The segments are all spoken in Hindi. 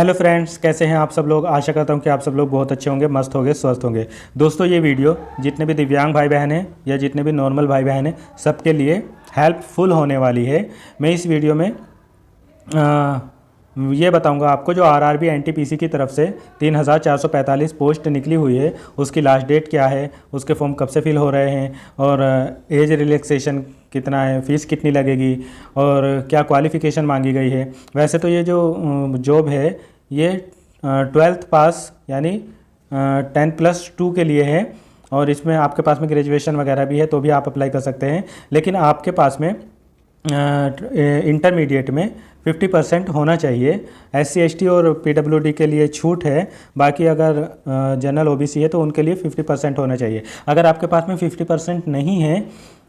हेलो फ्रेंड्स, कैसे हैं आप सब लोग। आशा करता हूं कि आप सब लोग बहुत अच्छे होंगे, मस्त होंगे, स्वस्थ होंगे। दोस्तों, ये वीडियो जितने भी दिव्यांग भाई बहन हैं या जितने भी नॉर्मल भाई बहन हैं, सबके लिए हेल्पफुल होने वाली है। मैं इस वीडियो में ये बताऊंगा आपको, जो आरआरबी एनटीपीसी की तरफ से 3445 पोस्ट निकली हुई है, उसकी लास्ट डेट क्या है, उसके फॉर्म कब से फिल हो रहे हैं, और एज रिलैक्सेशन कितना है, फ़ीस कितनी लगेगी, और क्या क्वालिफ़िकेशन मांगी गई है। वैसे तो ये जो जॉब है ये 12th पास यानी 10+2 के लिए है, और इसमें आपके पास में ग्रेजुएशन वगैरह भी है तो भी आप अप्लाई कर सकते हैं। लेकिन आपके पास में इंटरमीडिएट में 50% होना चाहिए। SC ST और PWD के लिए छूट है, बाकी अगर जनरल OBC है तो उनके लिए 50% होना चाहिए। अगर आपके पास में 50% नहीं है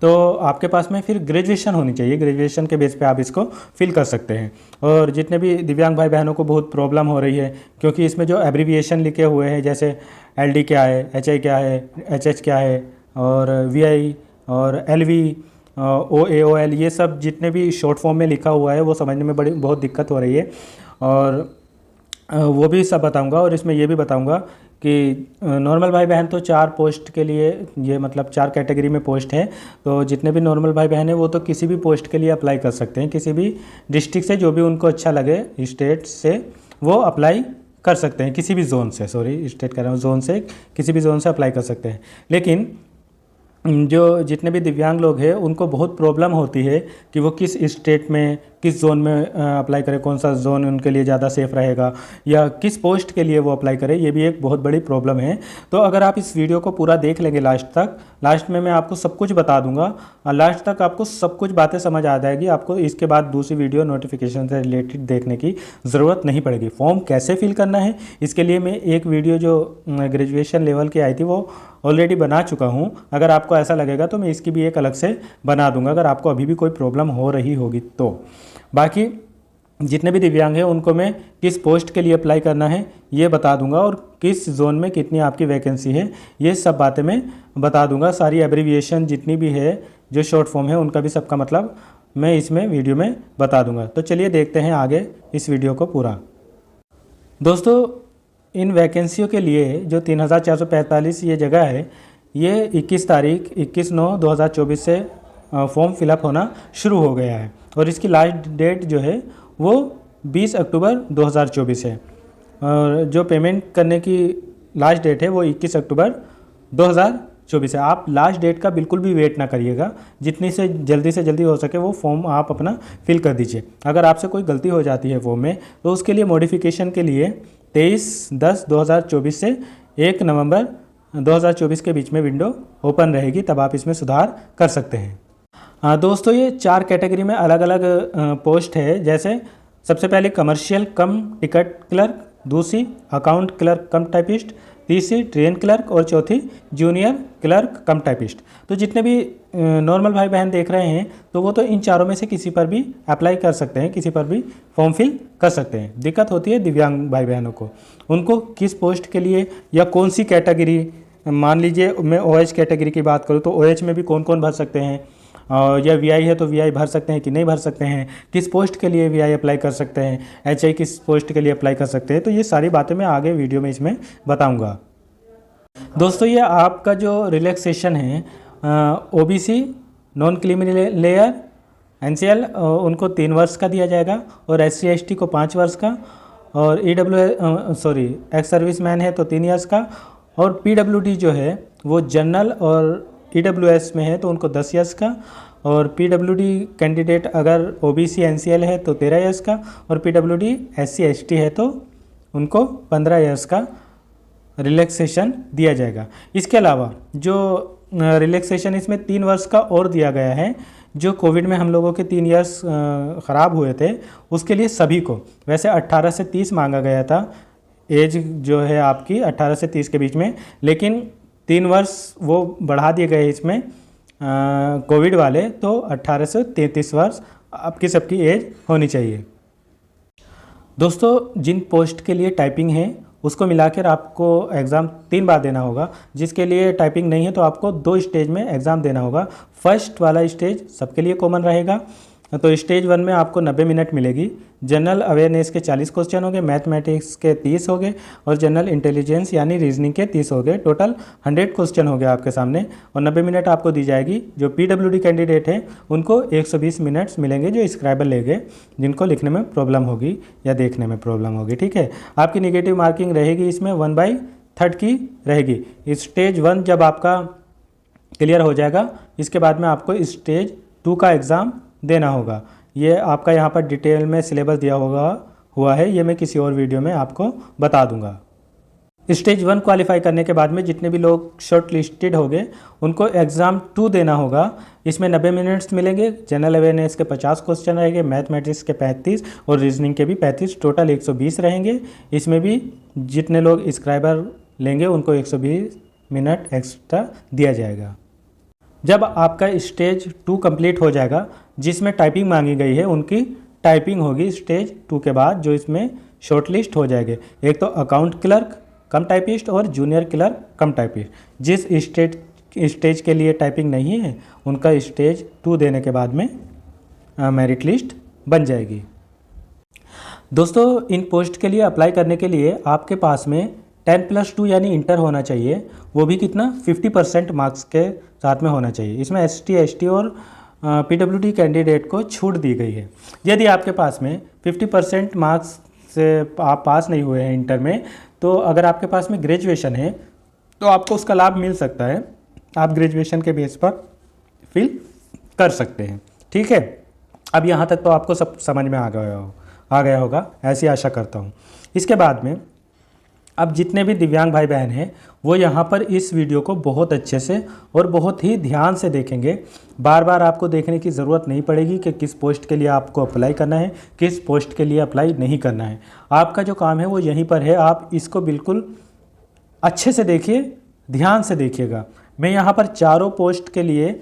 तो आपके पास में फिर ग्रेजुएशन होनी चाहिए। ग्रेजुएशन के बेस पे आप इसको फिल कर सकते हैं। और जितने भी दिव्यांग भाई बहनों को बहुत प्रॉब्लम हो रही है, क्योंकि इसमें जो एब्रीविएशन लिखे हुए हैं, जैसे LD क्या है, HI क्या है, HH क्या है, और VI और LV, OAOL, ये सब जितने भी शॉर्ट फॉर्म में लिखा हुआ है वो समझने में बहुत दिक्कत हो रही है, और वो भी सब बताऊंगा। और इसमें ये भी बताऊंगा कि नॉर्मल भाई बहन तो 4 पोस्ट के लिए, ये मतलब 4 कैटेगरी में पोस्ट है, तो जितने भी नॉर्मल भाई बहन हैं वो तो किसी भी पोस्ट के लिए अप्लाई कर सकते हैं। किसी भी डिस्ट्रिक्ट से जो भी उनको अच्छा लगे, स्टेट से वो अप्लाई कर सकते हैं। किसी भी जोन से, सॉरी स्टेट कह रहा हूँ, जोन से, किसी भी जोन से अप्लाई कर सकते हैं। लेकिन जो जितने भी दिव्यांग लोग हैं उनको बहुत प्रॉब्लम होती है कि वो किस स्टेट में, किस जोन में अप्लाई करें, कौन सा जोन उनके लिए ज़्यादा सेफ़ रहेगा, या किस पोस्ट के लिए वो अप्लाई करें। ये भी एक बहुत बड़ी प्रॉब्लम है। तो अगर आप इस वीडियो को पूरा देख लेंगे लास्ट तक, लास्ट में मैं आपको सब कुछ बता दूंगा, और लास्ट तक आपको सब कुछ बातें समझ आ जाएगी। आपको इसके बाद दूसरी वीडियो नोटिफिकेशन से रिलेटेड देखने की ज़रूरत नहीं पड़ेगी। फॉर्म कैसे फिल करना है इसके लिए मैं एक वीडियो जो ग्रेजुएशन लेवल की आई थी वो ऑलरेडी बना चुका हूँ। अगर आपको ऐसा लगेगा तो मैं इसकी भी एक अलग से बना दूंगा, अगर आपको अभी भी कोई प्रॉब्लम हो रही होगी तो। बाकी जितने भी दिव्यांग हैं उनको मैं किस पोस्ट के लिए अप्लाई करना है ये बता दूंगा, और किस जोन में कितनी आपकी वैकेंसी है ये सब बातें मैं बता दूंगा। सारी एब्रीविएशन जितनी भी है, जो शॉर्ट फॉर्म है, उनका भी सबका मतलब मैं इसमें वीडियो में बता दूंगा। तो चलिए देखते हैं आगे इस वीडियो को पूरा। दोस्तों, इन वैकेंसियों के लिए जो 3445 ये जगह है, ये 21/9/2024 से फॉर्म फिलअप होना शुरू हो गया है, और इसकी लास्ट डेट जो है वो 20 अक्टूबर 2024 है, और जो पेमेंट करने की लास्ट डेट है वो 21 अक्टूबर 2024 है। आप लास्ट डेट का बिल्कुल भी वेट ना करिएगा, जितनी से जल्दी हो सके वो फॉर्म आप अपना फिल कर दीजिए। अगर आपसे कोई गलती हो जाती है फॉर्म में तो उसके लिए मॉडिफिकेशन के लिए 23/10/2024 से 1 नवंबर 2024 के बीच में विंडो ओपन रहेगी, तब आप इसमें सुधार कर सकते हैं। दोस्तों, ये 4 कैटेगरी में अलग अलग पोस्ट है। जैसे सबसे पहले कमर्शियल कम टिकट क्लर्क, दूसरी अकाउंट क्लर्क कम टाइपिस्ट, तीसरी ट्रेन क्लर्क, और चौथी जूनियर क्लर्क कम टाइपिस्ट। तो जितने भी नॉर्मल भाई बहन देख रहे हैं तो वो तो इन चारों में से किसी पर भी अप्लाई कर सकते हैं, किसी पर भी फॉर्म फिल कर सकते हैं। दिक्कत होती है दिव्यांग भाई बहनों को, उनको किस पोस्ट के लिए या कौन सी कैटेगरी, मान लीजिए मैं OH कैटेगरी की बात करूँ तो OH में भी कौन कौन भर सकते हैं, या VI है तो VI भर सकते हैं कि नहीं भर सकते हैं, किस पोस्ट के लिए VI अप्लाई कर सकते हैं, HI किस पोस्ट के लिए अप्लाई कर सकते हैं। तो ये सारी बातें मैं आगे वीडियो में इसमें बताऊंगा। दोस्तों, ये आपका जो रिलैक्सेशन है, OBC, non creamy layer, NCL उनको 3 वर्ष का दिया जाएगा, और SC ST को 5 वर्ष का, और एक्स सर्विस मैन है तो 3 ईयर्स का, और PWD जो है वो जनरल और EWS में है तो उनको 10 ईयर्स का, और PWD कैंडिडेट अगर OBC NCL है तो 13 ईयर्स का, और PWD SC ST है तो उनको 15 ईयर्स का रिलैक्सेशन दिया जाएगा। इसके अलावा जो रिलैक्सेशन इसमें 3 वर्ष का और दिया गया है, जो कोविड में हम लोगों के 3 ईयर्स ख़राब हुए थे उसके लिए सभी को, वैसे 18 से 30 मांगा गया था एज जो है आपकी 18 से 30 के बीच में, लेकिन 3 वर्ष वो बढ़ा दिए गए इसमें कोविड वाले, तो 18 से 33 वर्ष आपकी सबकी एज होनी चाहिए। दोस्तों, जिन पोस्ट के लिए टाइपिंग है उसको मिलाकर आपको एग्ज़ाम 3 बार देना होगा। जिसके लिए टाइपिंग नहीं है तो आपको 2 स्टेज में एग्ज़ाम देना होगा। फर्स्ट वाला स्टेज सबके लिए कॉमन रहेगा, तो स्टेज 1 में आपको 90 मिनट मिलेगी। जनरल अवेयरनेस के 40 क्वेश्चन हो गए, मैथमेटिक्स के 30 हो गए और जनरल इंटेलिजेंस यानी रीजनिंग के 30 हो गए। टोटल 100 क्वेश्चन हो गए आपके सामने और 90 मिनट आपको दी जाएगी। जो पीडब्ल्यूडी कैंडिडेट हैं उनको 120 मिनट्स मिलेंगे जो स्क्राइबल लेंगे, जिनको लिखने में प्रॉब्लम होगी या देखने में प्रॉब्लम होगी। ठीक है, आपकी निगेटिव मार्किंग रहेगी इसमें 1/3 की रहेगी। स्टेज 1 जब आपका क्लियर हो जाएगा, इसके बाद में आपको स्टेज 2 का एग्ज़ाम देना होगा। ये आपका यहाँ पर डिटेल में सिलेबस दिया हुआ है, ये मैं किसी और वीडियो में आपको बता दूंगा। स्टेज 1 क्वालिफाई करने के बाद में जितने भी लोग शॉर्ट लिस्टेड हो गए उनको एग्ज़ाम 2 देना होगा। इसमें 90 मिनट्स मिलेंगे, जनरल अवेयरनेस के 50 क्वेश्चन रहेंगे, मैथमेटिक्स के 35 और रीजनिंग के भी 35, टोटल 120 रहेंगे। इसमें भी जितने लोग स्क्राइबर लेंगे उनको 120 मिनट एक्स्ट्रा दिया जाएगा। जब आपका स्टेज 2 कंप्लीट हो जाएगा, जिसमें टाइपिंग मांगी गई है उनकी टाइपिंग होगी स्टेज 2 के बाद, जो इसमें शॉर्टलिस्ट हो जाएंगे। एक तो अकाउंट क्लर्क कम टाइपिस्ट और जूनियर क्लर्क कम टाइपिस्ट। जिस स्टेज के लिए टाइपिंग नहीं है उनका स्टेज 2 देने के बाद में मेरिट लिस्ट बन जाएगी। दोस्तों, इन पोस्ट के लिए अप्लाई करने के लिए आपके पास में 10+2 यानी इंटर होना चाहिए, वो भी कितना 50% मार्क्स के साथ में होना चाहिए। इसमें ST ST और PWD कैंडिडेट को छूट दी गई है। यदि आपके पास में 50% मार्क्स से आप पास नहीं हुए हैं इंटर में, तो अगर आपके पास में ग्रेजुएशन है तो आपको उसका लाभ मिल सकता है। आप ग्रेजुएशन के बेस पर फिल कर सकते हैं। ठीक है, अब यहाँ तक तो आपको सब समझ में आ गया होगा, ऐसी आशा करता हूँ। इसके बाद में अब जितने भी दिव्यांग भाई बहन हैं वो यहाँ पर इस वीडियो को बहुत अच्छे से और बहुत ही ध्यान से देखेंगे। बार बार आपको देखने की ज़रूरत नहीं पड़ेगी कि किस पोस्ट के लिए आपको अप्लाई करना है, किस पोस्ट के लिए अप्लाई नहीं करना है। आपका जो काम है वो यहीं पर है, आप इसको बिल्कुल अच्छे से देखिए, ध्यान से देखिएगा। मैं यहाँ पर चारों पोस्ट के लिए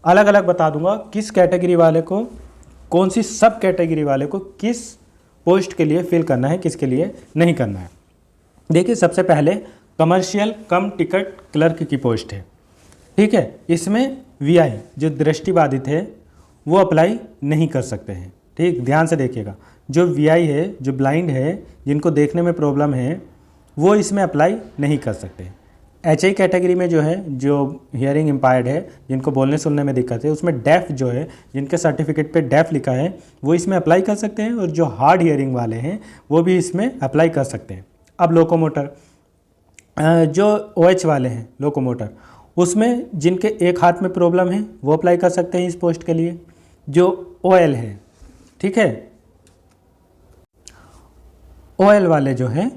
अलग अलग बता दूँगा, किस कैटेगरी वाले को, कौन सी सब कैटेगरी वाले को किस पोस्ट के लिए फिल करना है, किसके लिए नहीं करना है। देखिए, सबसे पहले कमर्शियल कम टिकट क्लर्क की पोस्ट है। ठीक है, इसमें VI जो दृष्टिबाधित है वो अप्लाई नहीं कर सकते हैं। ठीक, ध्यान से देखिएगा। जो VI है, जो ब्लाइंड है, जिनको देखने में प्रॉब्लम है, वो इसमें अप्लाई नहीं कर सकते। HI कैटेगरी में जो है, जो हियरिंग इम्पायर्ड है, जिनको बोलने सुनने में दिक्कत है, उसमें डेफ जो है, जिनके सर्टिफिकेट पे डेफ लिखा है, वो इसमें अप्लाई कर सकते हैं। और जो हार्ड हियरिंग वाले हैं वो भी इसमें अप्लाई कर सकते हैं। अब लोकोमोटर, जो OH वाले हैं लोकोमोटर, उसमें जिनके एक हाथ में प्रॉब्लम है वो अप्लाई कर सकते हैं इस पोस्ट के लिए। जो OL है, ठीक है, OL वाले जो हैं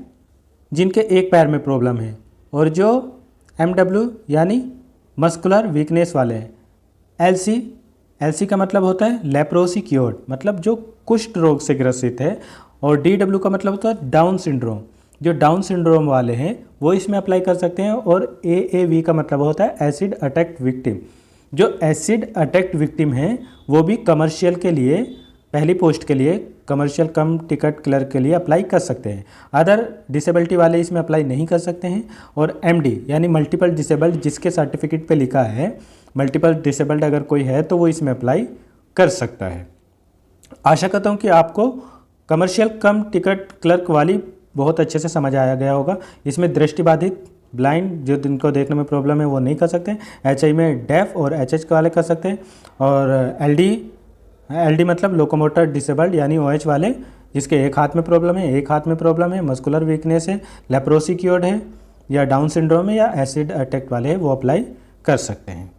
जिनके एक पैर में प्रॉब्लम है, और जो MW यानी मस्कुलर वीकनेस वाले हैं। LC का मतलब होता है लेप्रोसी क्योर्ड, मतलब जो कुष्ठ रोग से ग्रसित है। और DW का मतलब होता है डाउन सिंड्रोम, जो डाउन सिंड्रोम वाले हैं वो इसमें अप्लाई कर सकते हैं। और AAV का मतलब होता है एसिड अटैक विक्टिम, जो एसिड अटैक विक्टिम हैं वो भी कमर्शियल के लिए, पहली पोस्ट के लिए, कमर्शियल कम टिकट क्लर्क के लिए अप्लाई कर सकते हैं। अदर डिसेबिलिटी वाले इसमें अप्लाई नहीं कर सकते हैं। और MD यानी मल्टीपल डिसेबल्ड, जिसके सर्टिफिकेट पे लिखा है मल्टीपल डिसेबल्ड अगर कोई है तो वो इसमें अप्लाई कर सकता है। आशा करता हूँ कि आपको कमर्शियल कम टिकट क्लर्क वाली बहुत अच्छे से समझ आया गया होगा। इसमें दृष्टिबाधित, ब्लाइंड, जो जिनको देखने में प्रॉब्लम है वो नहीं कर सकते। HI में डेफ और HH वाले कर सकते हैं। और LD मतलब लोकोमोटर डिसेबल्ड यानी OH वाले, जिसके एक हाथ में प्रॉब्लम है, मस्कुलर वीकनेस है, लेप्रोसी क्योर्ड है, या डाउन सिंड्रोम है, या एसिड अटैक वाले हैं, वो अप्लाई कर सकते हैं।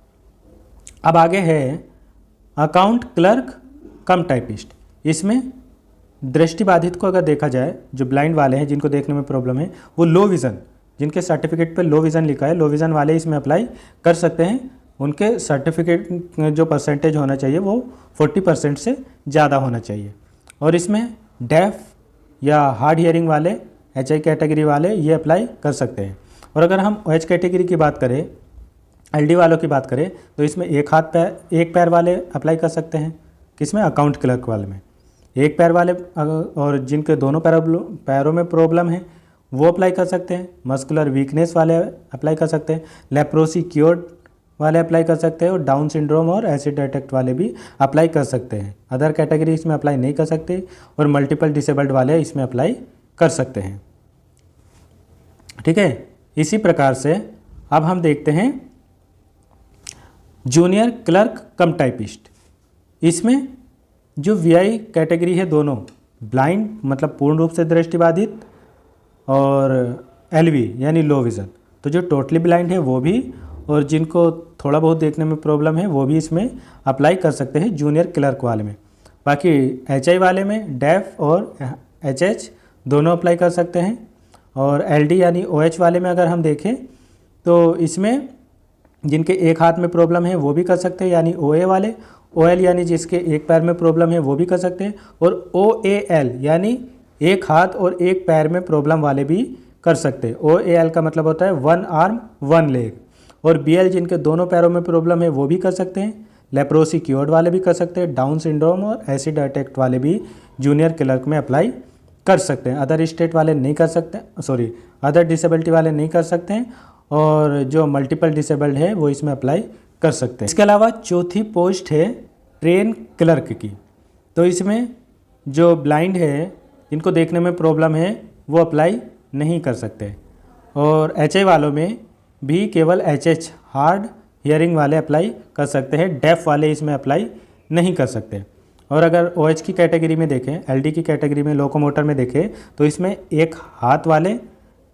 अब आगे है अकाउंट क्लर्क कम टाइपिस्ट। इसमें दृष्टिबाधित को अगर देखा जाए, जो ब्लाइंड वाले हैं, जिनको देखने में प्रॉब्लम है, वो लो विज़न, जिनके सर्टिफिकेट पे लो विज़न लिखा है, लो विज़न वाले इसमें अप्लाई कर सकते हैं। उनके सर्टिफिकेट जो परसेंटेज होना चाहिए वो 40% से ज़्यादा होना चाहिए। और इसमें डेफ या हार्ड हियरिंग वाले, HI कैटेगरी वाले ये अप्लाई कर सकते हैं। और अगर हम OH कैटेगरी की बात करें, LD वालों की बात करें, तो इसमें एक पैर वाले अप्लाई कर सकते हैं। किसमें? अकाउंट क्लर्क वाले में एक पैर वाले, और जिनके दोनों पैरों में प्रॉब्लम है वो अप्लाई कर सकते हैं। मस्कुलर वीकनेस वाले अप्लाई कर सकते हैं। लेप्रोसी क्योर्ड वाले अप्लाई कर सकते हैं और डाउन सिंड्रोम और एसिड अटैक वाले भी अप्लाई कर सकते हैं। अदर कैटेगरी इसमें अप्लाई नहीं कर सकते और मल्टीपल डिसेबल्ड वाले इसमें अप्लाई कर सकते हैं। ठीक है, इसी प्रकार से अब हम देखते हैं जूनियर क्लर्क कम टाइपिस्ट। इसमें जो वीआई कैटेगरी है दोनों, ब्लाइंड मतलब पूर्ण रूप से दृष्टिबाधित और एलवी यानी लो विज़न, तो जो टोटली ब्लाइंड है वो भी और जिनको थोड़ा बहुत देखने में प्रॉब्लम है वो भी इसमें अप्लाई कर सकते हैं जूनियर क्लर्क वाले में। बाकी एचआई वाले में डेफ और एचएच दोनों अप्लाई कर सकते हैं। और एलडी यानी ओएच वाले में अगर हम देखें तो इसमें जिनके एक हाथ में प्रॉब्लम है वो भी कर सकते हैं यानी ओए वाले। ओएल यानी जिसके एक पैर में प्रॉब्लम है वो भी कर सकते हैं। और ओएएल यानी एक हाथ और एक पैर में प्रॉब्लम वाले भी कर सकते हैं। ओएएल का मतलब होता है वन आर्म वन लेग। और बीएल जिनके दोनों पैरों में प्रॉब्लम है वो भी कर सकते हैं। लेप्रोसी क्योर्ड वाले भी कर सकते हैं। डाउन सिंड्रोम और एसिड अटैक वाले भी जूनियर क्लर्क में अप्लाई कर सकते हैं। अदर स्टेट वाले नहीं कर सकते, अदर डिसेबिलिटी वाले नहीं कर सकते हैं। और जो मल्टीपल डिसेबल्ड है वो इसमें अप्लाई कर सकते हैं। इसके अलावा चौथी पोस्ट है ट्रेन क्लर्क की। तो इसमें जो ब्लाइंड है, जिनको देखने में प्रॉब्लम है, वो अप्लाई नहीं कर सकते। और एचआई वालों में भी केवल एचएच हार्ड हियरिंग वाले अप्लाई कर सकते हैं। डेफ वाले इसमें अप्लाई नहीं कर सकते। और अगर ओएच की कैटेगरी में देखें, एलडी की कैटेगरी में, लोकोमोटर में देखें तो इसमें एक हाथ वाले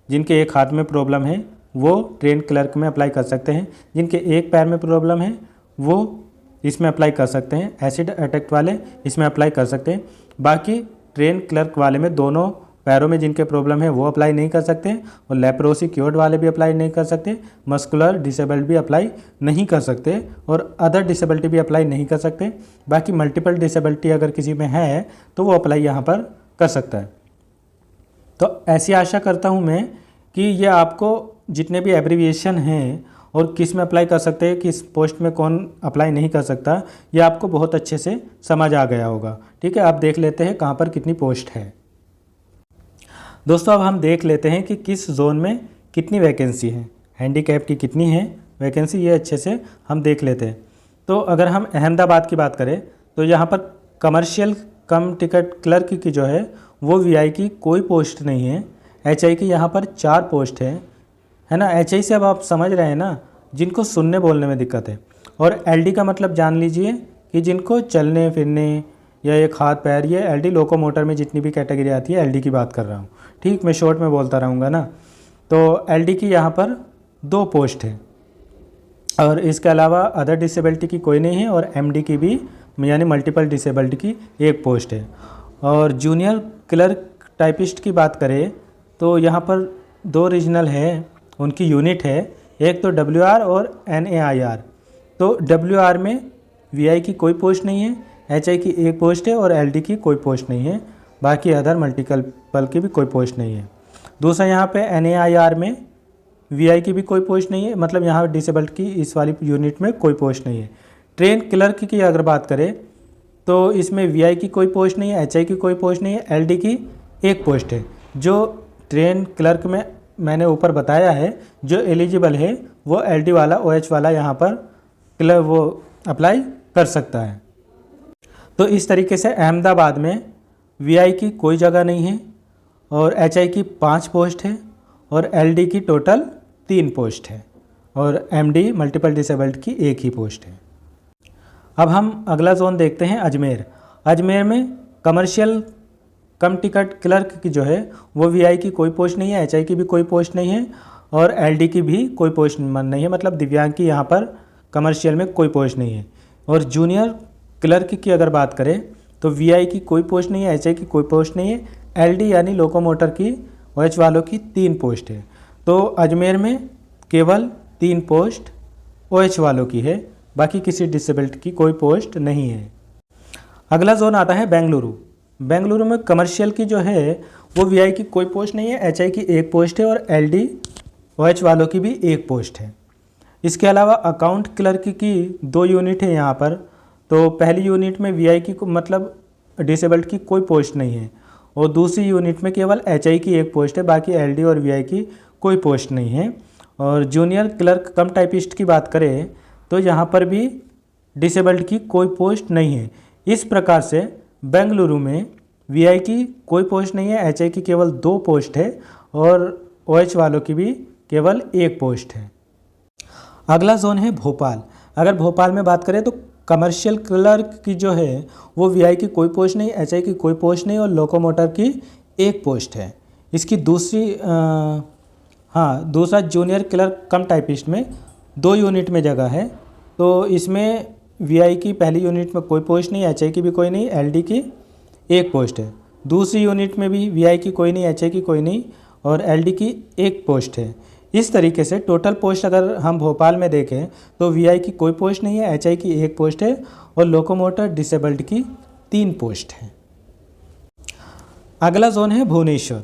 जिनके एक हाथ में प्रॉब्लम है वो ट्रेन क्लर्क में अप्लाई कर सकते हैं। जिनके एक पैर में प्रॉब्लम है वो इसमें अप्लाई कर सकते हैं। एसिड अटैक वाले इसमें अप्लाई कर सकते हैं। बाकी ट्रेन क्लर्क वाले में दोनों पैरों में जिनके प्रॉब्लम है वो अप्लाई नहीं कर सकते। और लेप्रोसी क्योर्ड वाले भी अप्लाई नहीं कर सकते। मस्कुलर डिसेबल्ड भी अप्लाई नहीं कर सकते। और अदर डिसेबिलिटी भी अप्लाई नहीं कर सकते। बाकी मल्टीपल डिसेबिलिटी अगर किसी में है तो वो अप्लाई यहाँ पर कर सकता है। तो ऐसी आशा करता हूँ मैं कि ये आपको जितने भी एब्रीविएशन हैं और किस में अप्लाई कर सकते हैं, किस पोस्ट में कौन अप्लाई नहीं कर सकता, ये आपको बहुत अच्छे से समझ आ गया होगा। ठीक है, आप देख लेते हैं कहाँ पर कितनी पोस्ट है। दोस्तों अब हम देख लेते हैं कि किस जोन में कितनी वैकेंसी है, हैंडीकैप की कितनी है वैकेंसी, ये अच्छे से हम देख लेते हैं। तो अगर हम अहमदाबाद की बात करें तो यहाँ पर कमर्शियल कम टिकट क्लर्क की जो है वो वीआई की कोई पोस्ट नहीं है। एचआई की यहाँ पर 4 पोस्ट है ना। एचआई से अब आप समझ रहे हैं ना, जिनको सुनने बोलने में दिक्कत है। और एलडी का मतलब जान लीजिए कि जिनको चलने फिरने या एक हाथ पैर, ये एलडी लोकोमोटर में जितनी भी कैटेगरी आती है एलडी की बात कर रहा हूँ। ठीक, मैं शॉर्ट में बोलता रहूँगा ना। तो एलडी की यहाँ पर 2 पोस्ट है और इसके अलावा अदर डिसेबिलिटी की कोई नहीं है। और एमडी की भी यानी मल्टीपल डिसेबिलिटी की 1 पोस्ट है। और जूनियर क्लर्क टाइपिस्ट की बात करें तो यहाँ पर 2 रीजनल है, उनकी यूनिट है। एक तो WR और NAIR। तो WR में VI की कोई पोस्ट नहीं है, HI की 1 पोस्ट है और LD की कोई पोस्ट नहीं है। बाकी अदर मल्टीपल की भी कोई पोस्ट नहीं है। दूसरा यहाँ पे NAIR में VI की भी कोई पोस्ट नहीं है, मतलब यहाँ डिसेबल्ड की इस वाली यूनिट में कोई पोस्ट नहीं है। ट्रेन क्लर्क की अगर बात करें तो इसमें VI की कोई पोस्ट नहीं है, HI की कोई पोस्ट नहीं है, LD की 1 पोस्ट है। जो ट्रेन क्लर्क में मैंने ऊपर बताया है, जो एलिजिबल है वो LD वाला OH वाला यहाँ पर वो अप्लाई कर सकता है। तो इस तरीके से अहमदाबाद में VI की कोई जगह नहीं है और HI की 5 पोस्ट है और LD की टोटल 3 पोस्ट है और MD मल्टीपल डिसेबल्ड की 1 ही पोस्ट है। अब हम अगला जोन देखते हैं अजमेर। अजमेर में कमर्शियल कम टिकट क्लर्क की जो है वो VI की कोई पोस्ट नहीं है, HI की भी कोई पोस्ट नहीं है और LD की भी कोई पोस्ट नहीं है, मतलब दिव्यांग की यहाँ पर कमर्शियल में कोई पोस्ट नहीं है। और जूनियर क्लर्क की अगर बात करें तो VI की कोई पोस्ट नहीं है, HI की कोई पोस्ट नहीं है, LD यानी लोकोमोटर की OH वालों की 3 पोस्ट है। तो अजमेर में केवल 3 पोस्ट OH वालों की है, बाकी किसी डिसेबिलिटी की कोई पोस्ट नहीं है। अगला जोन आता है बेंगलुरु। बेंगलुरु में कमर्शियल की जो है वो VI की कोई पोस्ट नहीं है, HI की 1 पोस्ट है और LD OH वालों की भी 1 पोस्ट है। इसके अलावा अकाउंट क्लर्क की 2 यूनिट है यहाँ पर। तो पहली यूनिट में VI की मतलब डिसेबल्ड की कोई पोस्ट नहीं है और दूसरी यूनिट में केवल HI की 1 पोस्ट है, बाकी LD और VI की कोई पोस्ट नहीं है। और जूनियर क्लर्क कम टाइपिस्ट की बात करें तो यहाँ पर भी डिसेबल्ड की कोई पोस्ट नहीं है। इस प्रकार से बेंगलुरु में वीआई की कोई पोस्ट नहीं है, एचआई की केवल 2 पोस्ट है और ओएच वालों की भी केवल 1 पोस्ट है। अगला जोन है भोपाल। अगर भोपाल में बात करें तो कमर्शियल क्लर्क की जो है वो वीआई की कोई पोस्ट नहीं, एचआई की कोई पोस्ट नहीं और लोकोमोटर की 1 पोस्ट है। इसकी दूसरा जूनियर क्लर्क कम टाइपिस्ट में 2 यूनिट में जगह है। तो इसमें वीआई की पहली यूनिट में कोई पोस्ट नहीं, एचआई की भी कोई नहीं, एलडी की 1 पोस्ट है। दूसरी यूनिट में भी वीआई की कोई नहीं, एचआई की कोई नहीं और एलडी की 1 पोस्ट है। इस तरीके से टोटल पोस्ट अगर हम भोपाल में देखें तो वीआई की कोई पोस्ट नहीं है, एचआई की 1 पोस्ट है और लोकोमोटर डिसेबल्ड की 3 पोस्ट है। अगला जोन है भुवनेश्वर।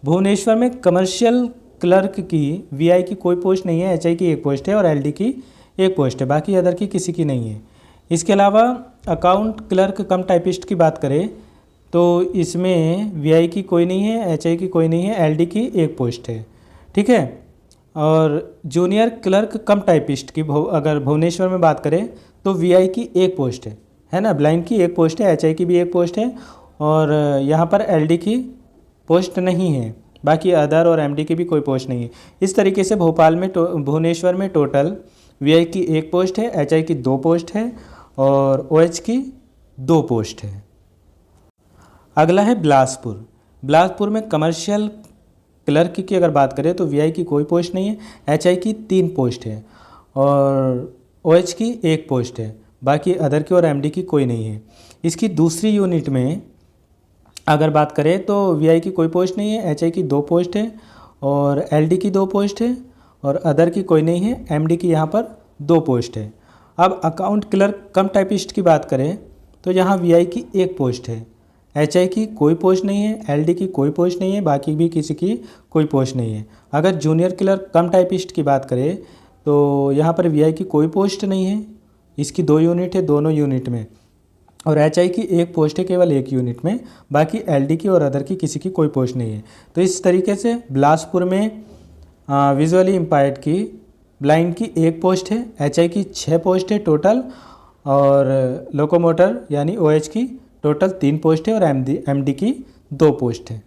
भुवनेश्वर में कमर्शियल क्लर्क की वीआई की कोई पोस्ट नहीं है, एचआई की 1 पोस्ट है और एलडी की 1 पोस्ट है, बाकी अदर की किसी की नहीं है। इसके अलावा अकाउंट क्लर्क कम टाइपिस्ट की बात करें तो इसमें वीआई की कोई नहीं है, एचआई की कोई नहीं है, एलडी की 1 पोस्ट है। ठीक है। और जूनियर क्लर्क कम टाइपिस्ट की अगर भुवनेश्वर में बात करें तो वीआई की 1 पोस्ट है ना, ब्लाइंड की 1 पोस्ट है, एचआई की भी 1 पोस्ट है और यहाँ पर एलडी की पोस्ट नहीं है, बाकी अदर और एमडी की भी कोई पोस्ट नहीं है। इस तरीके से भुवनेश्वर में टोटल वीआई की 1 पोस्ट है, एचआई की 2 पोस्ट है और ओएच की 2 पोस्ट है। अगला है बिलासपुर। बिलासपुर में कमर्शियल क्लर्क की अगर बात करें तो वीआई की कोई पोस्ट नहीं है, एचआई की 3 पोस्ट है और ओएच की 1 पोस्ट है, बाकी अदर की और एमडी की कोई नहीं है। इसकी दूसरी यूनिट में अगर बात करें तो वीआई की कोई पोस्ट नहीं है, एचआई की 2 पोस्ट है और एलडी की 2 पोस्ट है और अदर की कोई नहीं है, एमडी की यहाँ पर 2 पोस्ट है। अब अकाउंट क्लर्क कम टाइपिस्ट की बात करें तो यहाँ वीआई की 1 पोस्ट है, एचआई की कोई पोस्ट नहीं है, एलडी की कोई पोस्ट नहीं है, बाकी भी किसी की कोई पोस्ट नहीं है। अगर जूनियर क्लर्क कम टाइपिस्ट की बात करें तो यहाँ पर वीआई की कोई पोस्ट नहीं है, इसकी 2 यूनिट है, दोनों यूनिट में और एचआई की 1 पोस्ट है केवल 1 यूनिट में, बाकी एलडी की और अदर की किसी की कोई पोस्ट नहीं है। तो इस तरीके से बिलासपुर में विजुअली इम्पायर्ड की ब्लाइंड की 1 पोस्ट है, एचआई की 6 पोस्ट है टोटल और लोकोमोटर यानी ओएच की टोटल 3 पोस्ट है और एमडी की 2 पोस्ट है।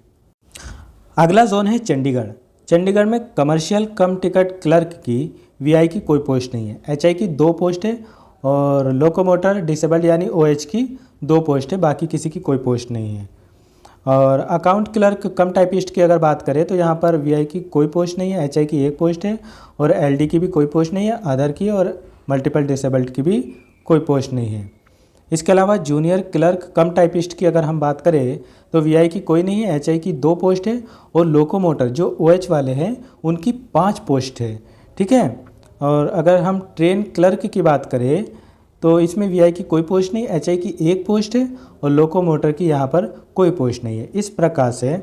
अगला जोन है चंडीगढ़। चंडीगढ़ में कमर्शियल कम टिकट क्लर्क की वीआई की कोई पोस्ट नहीं है, एचआई की 2 पोस्ट है और लोकोमोटर डिसेबल्ड यानी ओएच की 2 पोस्ट है, बाकी किसी की कोई पोस्ट नहीं है। और अकाउंट क्लर्क कम टाइपिस्ट की अगर बात करें तो यहाँ पर वीआई की कोई पोस्ट नहीं है, एचआई की 1 पोस्ट है और एलडी की भी कोई पोस्ट नहीं है, अदर की और मल्टीपल डिसेबल्ड की भी कोई पोस्ट नहीं है। इसके अलावा जूनियर क्लर्क कम टाइपिस्ट की अगर हम बात करें तो वीआई की कोई नहीं है, एचआई की 2 पोस्ट है और लोकोमोटर जो ओएच वाले हैं उनकी 5 पोस्ट है। ठीक है। और अगर हम ट्रेन क्लर्क की बात करें तो इसमें वीआई की कोई पोस्ट नहीं, एचआई की 1 पोस्ट है और लोकोमोटर की यहाँ पर कोई पोस्ट नहीं है। इस प्रकार से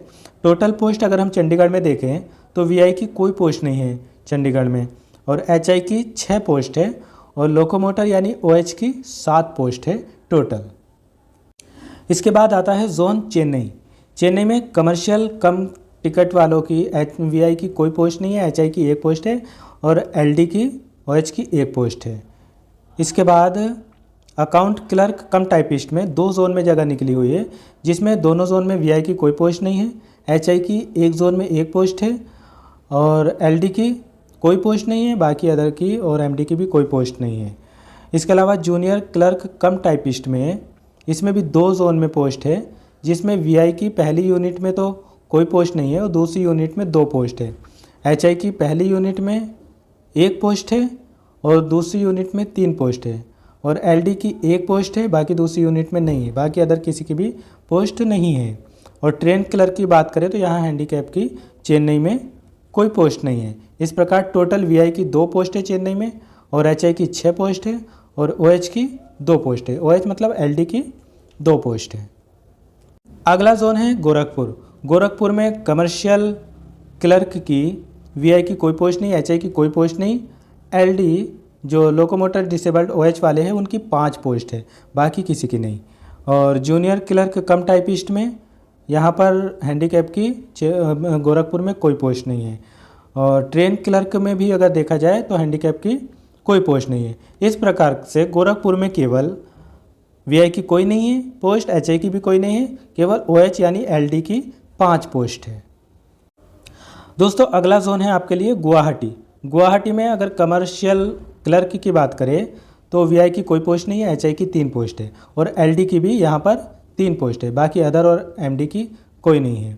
टोटल पोस्ट अगर हम चंडीगढ़ में देखें तो वीआई की कोई पोस्ट नहीं है चंडीगढ़ में और एचआई की 6 पोस्ट है और लोकोमोटर यानी ओएच की 7 पोस्ट है टोटल। इसके बाद आता है जोन चेन्नई। चेन्नई में कमर्शियल कम टिकट वालों की वीआई की कोई पोस्ट नहीं है, एचआई की 1 पोस्ट है और एलडी की ओएच की 1 पोस्ट है। इसके बाद अकाउंट क्लर्क कम टाइपिस्ट में 2 जोन में जगह निकली हुई है, जिसमें दोनों जोन में वीआई की कोई पोस्ट नहीं है, एचआई की 1 जोन में 1 पोस्ट है और एलडी की कोई पोस्ट नहीं है, बाकी अदर की और एमडी की भी कोई पोस्ट नहीं है। इसके अलावा जूनियर क्लर्क कम टाइपिस्ट में इसमें भी 2 जोन में पोस्ट है, जिसमें वीआई की पहली यूनिट में तो कोई पोस्ट नहीं है और दूसरी यूनिट में 2 पोस्ट है। एचआई की पहली यूनिट में 1 पोस्ट है और दूसरी यूनिट में 3 पोस्ट है और एलडी की 1 पोस्ट है, बाकी दूसरी यूनिट में नहीं है, बाकी अदर किसी की भी पोस्ट नहीं है। और ट्रेन क्लर्क की बात करें तो यहाँ हैंडीकैप की चेन्नई में कोई पोस्ट नहीं है। इस प्रकार टोटल वीआई की 2 पोस्ट है चेन्नई में और एचआई की 6 पोस्ट है और ओएच की 2 पोस्ट है, ओएच मतलब एलडी की 2 पोस्ट है। अगला जोन है गोरखपुर। गोरखपुर में कमर्शियल क्लर्क की वीआई की कोई पोस्ट नहीं, एचआई की कोई पोस्ट नहीं, एलडी जो लोकोमोटर डिसेबल्ड ओएच वाले हैं उनकी 5 पोस्ट है, बाकी किसी की नहीं। और जूनियर क्लर्क कम टाइपिस्ट में यहाँ पर हैंडीकैप की गोरखपुर में कोई पोस्ट नहीं है। और ट्रेन क्लर्क में भी अगर देखा जाए तो हैंडीकैप की कोई पोस्ट नहीं है। इस प्रकार से गोरखपुर में केवल वीआई की कोई नहीं है पोस्ट, एचआई की भी कोई नहीं है, केवल ओएच यानी एलडी की 5 पोस्ट है। दोस्तों अगला जोन है आपके लिए गुवाहाटी। गुवाहाटी में अगर कमर्शियल क्लर्क की बात करें तो वीआई की कोई पोस्ट नहीं है, एचआई की 3 पोस्ट है और एलडी की भी यहाँ पर 3 पोस्ट है, बाकी अदर और एमडी की कोई नहीं है।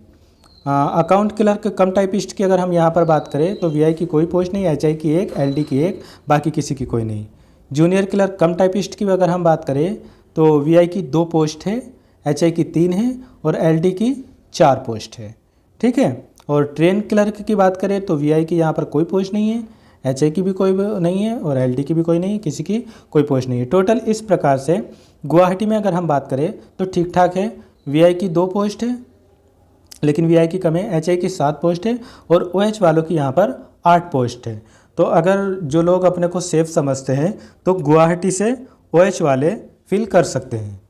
अकाउंट क्लर्क कम टाइपिस्ट की अगर हम यहाँ पर बात करें तो वीआई की कोई पोस्ट नहीं, एचआई की 1, एलडी की 1, बाकी किसी की कोई नहीं। जूनियर क्लर्क कम टाइपिस्ट की अगर हम बात करें तो वीआई की 2 पोस्ट है, एचआई की 3 है और एलडी की 4 पोस्ट है। ठीक है। और ट्रेन क्लर्क की बात करें तो वीआई की यहाँ पर कोई पोस्ट नहीं है, एचआई की भी कोई नहीं है और एलडी की भी कोई नहीं है, किसी की कोई पोस्ट नहीं है। टोटल इस प्रकार से गुवाहाटी में अगर हम बात करें तो ठीक ठाक है। वीआई की 2 पोस्ट है लेकिन वीआई की कम है, एचआई की 7 पोस्ट है और ओएच वालों की यहाँ पर 8 पोस्ट है। तो अगर जो लोग अपने को सेफ समझते हैं तो गुवाहाटी से ओएच वाले फिल कर सकते हैं।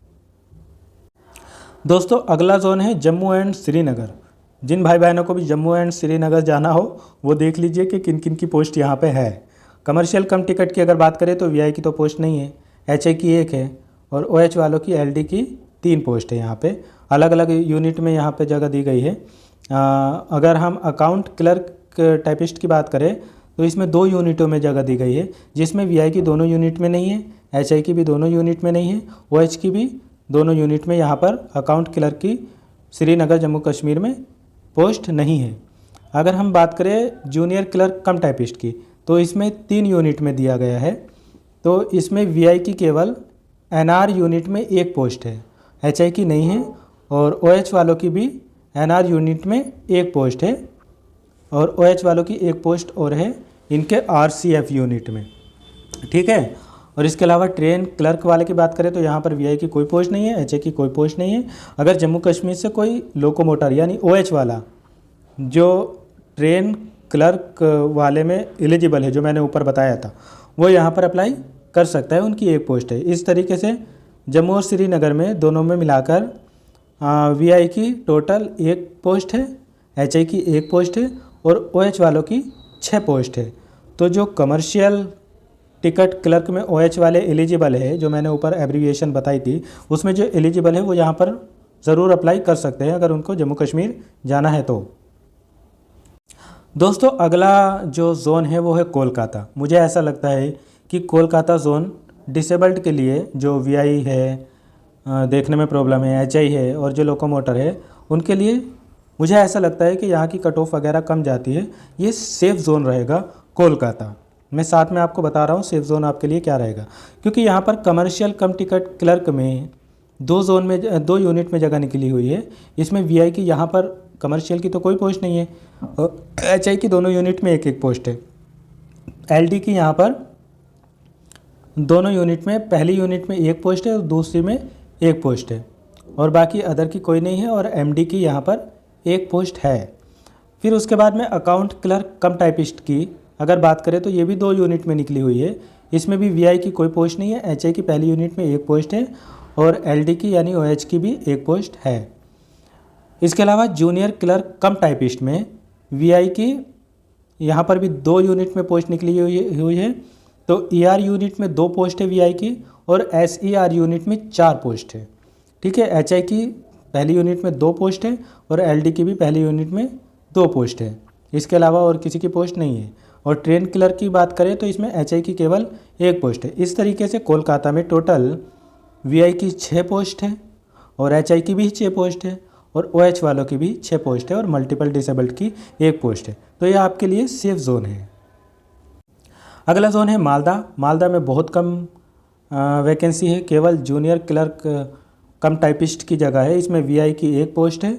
दोस्तों अगला जोन है जम्मू एंड श्रीनगर। जिन भाई बहनों को भी जम्मू एंड श्रीनगर जाना हो वो देख लीजिए कि किन किन की पोस्ट यहाँ पे है। कमर्शियल कम टिकट की अगर बात करें तो वीआई की तो पोस्ट नहीं है, एचआई की 1 है और ओएच वालों की एलडी की 3 पोस्ट है। यहाँ पे अलग अलग यूनिट में यहाँ पे जगह दी गई है। अगर हम अकाउंट क्लर्क टाइपिस्ट की बात करें तो इसमें 2 यूनिटों में जगह दी गई है, जिसमें वीआई की दोनों यूनिट में नहीं है, एचआई की भी दोनों यूनिट में नहीं है, ओएच की भी दोनों यूनिट में यहाँ पर अकाउंट क्लर्क की श्रीनगर जम्मू कश्मीर में पोस्ट नहीं है। अगर हम बात करें जूनियर क्लर्क कम टाइपिस्ट की तो इसमें 3 यूनिट में दिया गया है। तो इसमें वीआई की केवल एनआर यूनिट में 1 पोस्ट है, एचआई की नहीं है और ओएच वालों की भी एनआर यूनिट में 1 पोस्ट है और ओएच वालों की 1 पोस्ट और है इनके आरसीएफ यूनिट में। ठीक है। और इसके अलावा ट्रेन क्लर्क वाले की बात करें तो यहाँ पर वीआई की कोई पोस्ट नहीं है, एचआई की कोई पोस्ट नहीं है। अगर जम्मू कश्मीर से कोई लोकोमोटर यानी ओएच वाला जो ट्रेन क्लर्क वाले में एलिजिबल है, जो मैंने ऊपर बताया था, वो यहाँ पर अप्लाई कर सकता है, उनकी 1 पोस्ट है। इस तरीके से जम्मू और श्रीनगर में दोनों में मिलाकर वीआई की टोटल 1 पोस्ट है, एचआई की 1 पोस्ट है और ओएच वालों की 6 पोस्ट है। तो जो कमर्शियल टिकट क्लर्क में ओएच वाले एलिजिबल है, जो मैंने ऊपर एब्रीविएशन बताई थी, उसमें जो एलिजिबल है वो यहाँ पर ज़रूर अप्लाई कर सकते हैं अगर उनको जम्मू कश्मीर जाना है तो। दोस्तों अगला जो जोन है वो है कोलकाता। मुझे ऐसा लगता है कि कोलकाता जोन डिसेबल्ड के लिए, जो वीआई है, देखने में प्रॉब्लम है, एचआई है और जो लोकोमोटर है, उनके लिए मुझे ऐसा लगता है कि यहाँ की कट ऑफ वगैरह कम जाती है। ये सेफ़ जोन रहेगा कोलकाता। मैं साथ में आपको बता रहा हूँ सेफ़ जोन आपके लिए क्या रहेगा, क्योंकि यहाँ पर कमर्शियल कम टिकट क्लर्क में 2 यूनिट में जगह निकली हुई है। इसमें वीआई की यहाँ पर कमर्शियल की तो कोई पोस्ट नहीं है और एचआई की दोनों यूनिट में 1-1 पोस्ट है। एलडी की यहाँ पर दोनों यूनिट में, पहली यूनिट में 1 पोस्ट है और दूसरी में 1 पोस्ट है और बाकी अदर की कोई नहीं है और एमडी की यहाँ पर 1 पोस्ट है। फिर उसके बाद में अकाउंट क्लर्क कम टाइपिस्ट की अगर बात करें तो ये भी 2 यूनिट में निकली हुई है। इसमें भी वीआई की कोई पोस्ट नहीं है, एचआई की पहली यूनिट में 1 पोस्ट है और एलडी की यानी ओएच की भी 1 पोस्ट है। इसके अलावा जूनियर क्लर्क कम टाइपिस्ट में वीआई की यहाँ पर भी 2 यूनिट में पोस्ट निकली हुई है। तो ईआर यूनिट में 2 पोस्ट है वीआई की और एसईआर यूनिट में 4 पोस्ट है। ठीक है। एचआई की पहली यूनिट में 2 पोस्ट है और एलडी की भी पहली यूनिट में 2 पोस्ट है। इसके अलावा और किसी की पोस्ट नहीं है। और ट्रेन क्लर्क की बात करें तो इसमें एचआई की केवल 1 पोस्ट है। इस तरीके से कोलकाता में टोटल वीआई की 6 पोस्ट है और एचआई की भी 6 पोस्ट है और ओएच वालों की भी 6 पोस्ट है और मल्टीपल डिसेबल्ड की 1 पोस्ट है। तो ये आपके लिए सेफ जोन है। अगला जोन है मालदा। मालदा में बहुत कम वैकेंसी है, केवल जूनियर क्लर्क कम टाइपिस्ट की जगह है। इसमें वीआई की 1 पोस्ट है,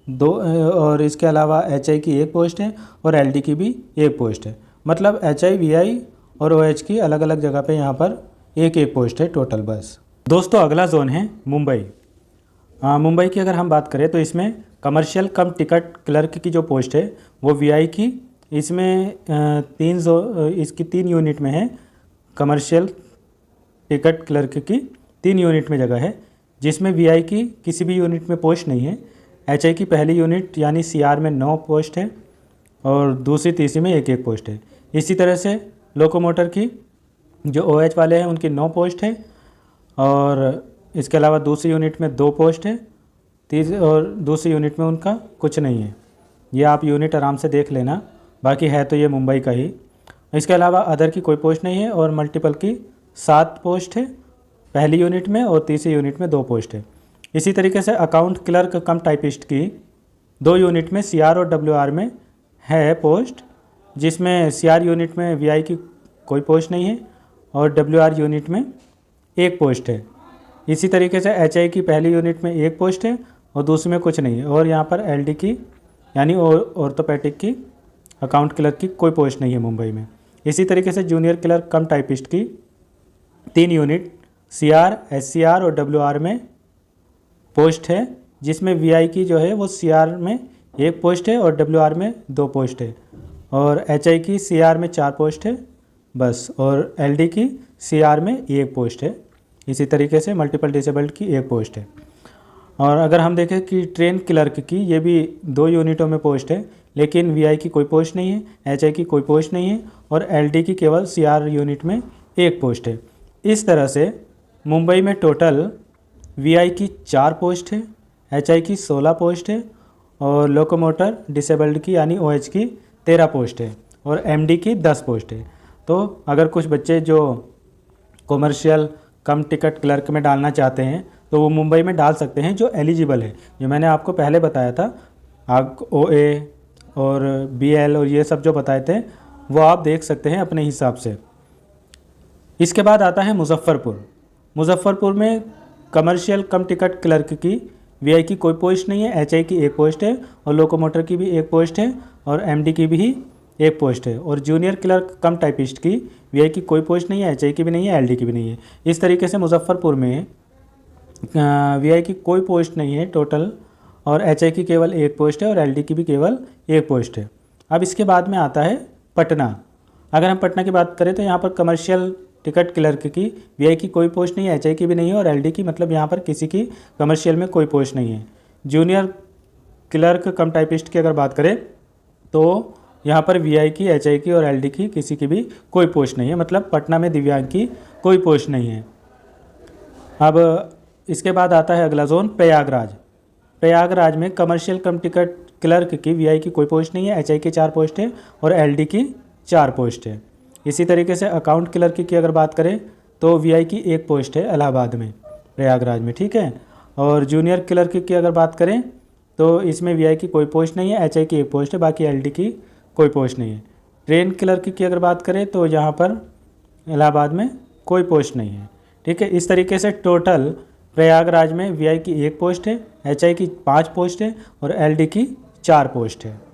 2 और इसके अलावा एचआई की 1 पोस्ट है और एलडी की भी 1 पोस्ट है। मतलब एचआई, वीआई और ओएच की अलग अलग जगह पे यहाँ पर 1-1 पोस्ट है टोटल बस। दोस्तों अगला जोन है मुंबई। मुंबई की अगर हम बात करें तो इसमें कमर्शियल कम टिकट क्लर्क की जो पोस्ट है वो वीआई की, इसमें इसकी 3 यूनिट में है। कमर्शियल टिकट क्लर्क की 3 यूनिट में जगह है, जिसमें वीआई की किसी भी यूनिट में पोस्ट नहीं है। एचआई की पहली यूनिट यानी सीआर में 9 पोस्ट है और दूसरी तीसरी में 1-1 पोस्ट है। इसी तरह से लोकोमोटर की जो OH वाले हैं उनकी 9 पोस्ट है, और इसके अलावा दूसरी यूनिट में 2 पोस्ट है, और दूसरी यूनिट में उनका कुछ नहीं है। ये आप यूनिट आराम से देख लेना, बाकी है तो ये मुंबई का ही। इसके अलावा अदर की कोई पोस्ट नहीं है, और मल्टीपल की 7 पोस्ट है पहली यूनिट में, और तीसरी यूनिट में 2 पोस्ट है। इसी तरीके से अकाउंट क्लर्क कम टाइपिस्ट की 2 यूनिट में CR और WR में है पोस्ट, जिसमें CR यूनिट में VI की कोई पोस्ट नहीं है, और WR यूनिट में 1 पोस्ट है। इसी तरीके से HI की पहली यूनिट में 1 पोस्ट है, और दूसरी में कुछ नहीं है, और यहाँ पर LD की यानी ऑर्थोपेडिक की अकाउंट क्लर्क की कोई पोस्ट नहीं है मुंबई में। इसी तरीके से जूनियर क्लर्क कम टाइपिस्ट की 3 यूनिट CR, SCR और WR में पोस्ट है, जिसमें VI की जो है वो CR में 1 पोस्ट है और WR में 2 पोस्ट है, और HI की CR में 4 पोस्ट है बस, और LD की CR में 1 पोस्ट है। इसी तरीके से मल्टीपल डिसेबल्ड की 1 पोस्ट है। और अगर हम देखें कि ट्रेन क्लर्क की ये भी 2 यूनिटों में पोस्ट है, लेकिन VI की कोई पोस्ट नहीं है, HI की कोई पोस्ट नहीं है, और LD की केवल CR यूनिट में 1 पोस्ट है। इस तरह से मुंबई में टोटल VI की 4 पोस्ट है, HI की 16 पोस्ट है, और लोकोमोटर डिसेबल्ड की यानी OH की 13 पोस्ट है, और MD की 10 पोस्ट है। तो अगर कुछ बच्चे जो कॉमर्शियल कम टिकट क्लर्क में डालना चाहते हैं तो वो मुंबई में डाल सकते हैं, जो एलिजिबल है। जो मैंने आपको पहले बताया था, OA और BL और ये सब जो बताए थे वो आप देख सकते हैं अपने हिसाब से। इसके बाद आता है मुजफ्फरपुर। मुजफ्फरपुर में कमर्शियल कम टिकट क्लर्क की VI की कोई पोस्ट नहीं है, HI की 1 पोस्ट है, और लोकोमोटर की भी 1 पोस्ट है, और MD की भी 1 पोस्ट है, और जूनियर क्लर्क कम टाइपिस्ट की VI की कोई पोस्ट नहीं है, HI की भी नहीं है, LD की भी नहीं है। इस तरीके से मुजफ्फरपुर में VI की कोई पोस्ट नहीं है टोटल, और HI की केवल 1 पोस्ट है, और LD की भी केवल 1 पोस्ट है। अब इसके बाद में आता है पटना। अगर हम पटना की बात करें तो यहाँ पर कमर्शियल टिकट क्लर्क की VI की कोई पोस्ट नहीं है, HI की भी नहीं है, और LD की मतलब यहाँ पर किसी की कमर्शियल में कोई पोस्ट नहीं है। जूनियर क्लर्क कम टाइपिस्ट की अगर बात करें तो यहाँ पर VI की, HI की और LD की किसी की भी कोई पोस्ट नहीं है, मतलब पटना में दिव्यांग की कोई पोस्ट नहीं है। अब इसके बाद आता है अगला जोन प्रयागराज। प्रयागराज में कमर्शियल कम टिकट क्लर्क की VI की कोई पोस्ट नहीं है, HI की 4 पोस्ट है, और LD की 4 पोस्ट है। इसी तरीके से अकाउंट क्लर्क की अगर बात करें तो VI की 1 पोस्ट है इलाहाबाद में, प्रयागराज में, ठीक है। और जूनियर क्लर्क की अगर बात करें तो इसमें VI की कोई पोस्ट नहीं है, HI की 1 पोस्ट है, बाकी LD की कोई पोस्ट नहीं है। ट्रेन क्लर्क की अगर बात करें तो यहाँ पर इलाहाबाद में कोई पोस्ट नहीं है, ठीक है। इस तरीके से टोटल प्रयागराज में VI की 1 पोस्ट है, HI की 5 पोस्ट है, और LD की 4 पोस्ट है।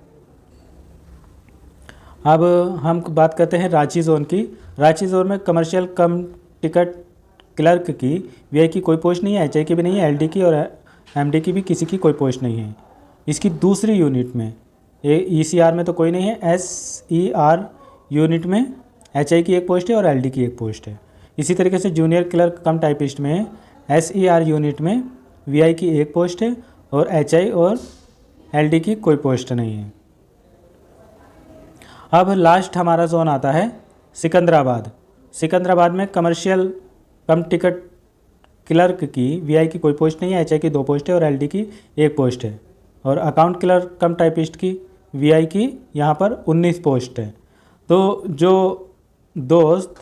अब हम बात करते हैं रांची जोन की। रांची जोन में कमर्शियल कम टिकट क्लर्क की VI की कोई पोस्ट नहीं है, HI की भी नहीं है, LD की और MD की भी किसी की कोई पोस्ट नहीं है। इसकी दूसरी यूनिट में ECR में तो कोई नहीं है, SER यूनिट में HI की 1 पोस्ट है और LD की 1 पोस्ट है। इसी तरीके से जूनियर क्लर्क कम टाइपिस्ट में SER यूनिट में VI की 1 पोस्ट है, और HI और LD की कोई पोस्ट नहीं है। अब लास्ट हमारा जोन आता है सिकंदराबाद। सिकंदराबाद में कमर्शियल कम टिकट क्लर्क की VI की कोई पोस्ट नहीं है, HI की 2 पोस्ट है, और LD की 1 पोस्ट है, और अकाउंट क्लर्क कम टाइपिस्ट की VI की यहाँ पर 19 पोस्ट है। तो जो दोस्त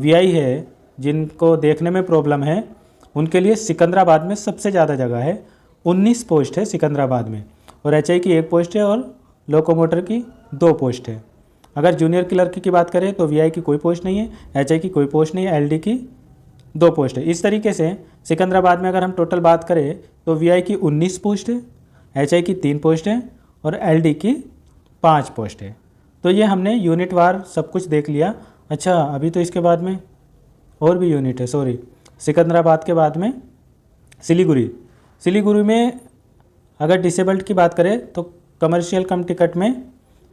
VI है जिनको देखने में प्रॉब्लम है उनके लिए सिकंदराबाद में सबसे ज़्यादा जगह है, 19 पोस्ट है सिकंदराबाद में, और HI की 1 पोस्ट है, और लोकोमोटर की 2 पोस्ट है। अगर जूनियर क्लर्क की बात करें तो VI की कोई पोस्ट नहीं है, HI की कोई पोस्ट नहीं है, LD की 2 पोस्ट है। इस तरीके से सिकंदराबाद में अगर हम टोटल बात करें तो VI की 19 पोस्ट है, HI की 3 पोस्ट है, और LD की 5 पोस्ट है। तो ये हमने यूनिट वार सब कुछ देख लिया। अच्छा, अभी तो इसके बाद में और भी यूनिट है, सॉरी, सिकंदराबाद के बाद में सिलीगुड़ी। सिलीगुड़ी में अगर डिसेबल्ड की बात करें तो कमर्शियल कम टिकट में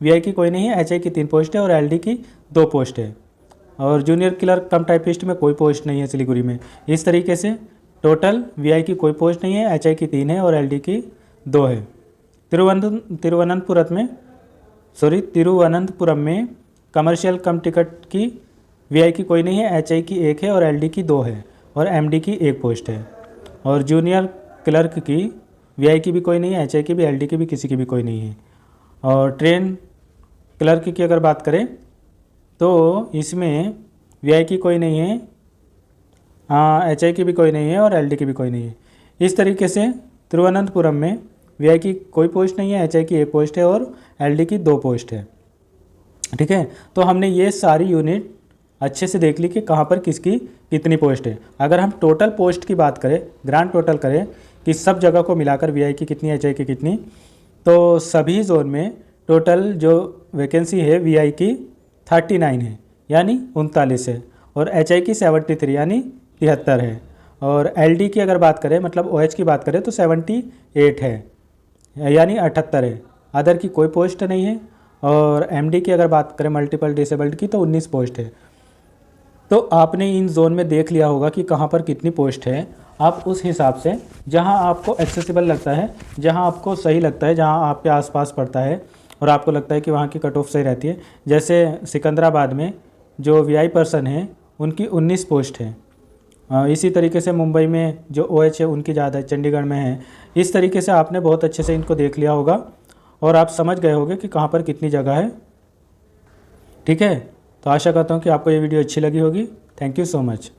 VI की कोई नहीं है, HI की 3 पोस्ट है, और LD की 2 पोस्ट है, और जूनियर क्लर्क कम टाइपिस्ट में कोई पोस्ट नहीं है सिलीगुड़ी में। इस तरीके से टोटल VI की कोई पोस्ट नहीं है, HI की 3 है, और LD की 2 है। तिरुवनंतपुरम में कमर्शियल कम टिकट की वीआई की कोई नहीं है, एचआई की एक है और एलडी की 2 है और एमडी की 1 पोस्ट है। और जूनियर क्लर्क की वीआई की भी कोई नहीं है, एचआई की भी, एलडी की भी, किसी की भी कोई नहीं है। और ट्रेन क्लर्क की अगर बात करें तो इसमें वीआई की कोई नहीं है, एचआई की भी कोई नहीं है और एलडी की भी कोई नहीं है। इस तरीके से तिरुवनंतपुरम में वीआई की कोई पोस्ट नहीं है, एचआई की 1 पोस्ट है और एलडी की 2 पोस्ट है। ठीक है, तो हमने ये सारी यूनिट अच्छे से देख ली कि कहाँ पर किसकी कितनी पोस्ट है। अगर हम टोटल पोस्ट की बात करें, ग्रांड टोटल करें कि सब जगह को मिलाकर वीआई की कितनी, एचआई की कितनी, तो सभी जोन में टोटल जो वैकेंसी है वीआई की 39 है यानी 39 है और एचआई की 73 यानी 73 है। और एलडी की अगर बात करें, मतलब ओएच की बात करें तो 78 है यानी 78 है। अदर की कोई पोस्ट नहीं है। और एमडी की अगर बात करें मल्टीपल डिसेबल्ड की तो 19 पोस्ट है। तो आपने इन जोन में देख लिया होगा कि कहाँ पर कितनी पोस्ट है। आप उस हिसाब से जहाँ आपको एक्सेसिबल लगता है, जहाँ आपको सही लगता है, जहाँ आपके आसपास पड़ता है और आपको लगता है कि वहाँ की कट ऑफ सही रहती है, जैसे सिकंदराबाद में जो वीआई पर्सन है उनकी 19 पोस्ट है। इसी तरीके से मुंबई में जो ओएच है उनकी ज़्यादा है, चंडीगढ़ में है। इस तरीके से आपने बहुत अच्छे से इनको देख लिया होगा और आप समझ गए होंगे कि कहाँ पर कितनी जगह है। ठीक है, तो आशा करता हूँ कि आपको ये वीडियो अच्छी लगी होगी। Thank you so much.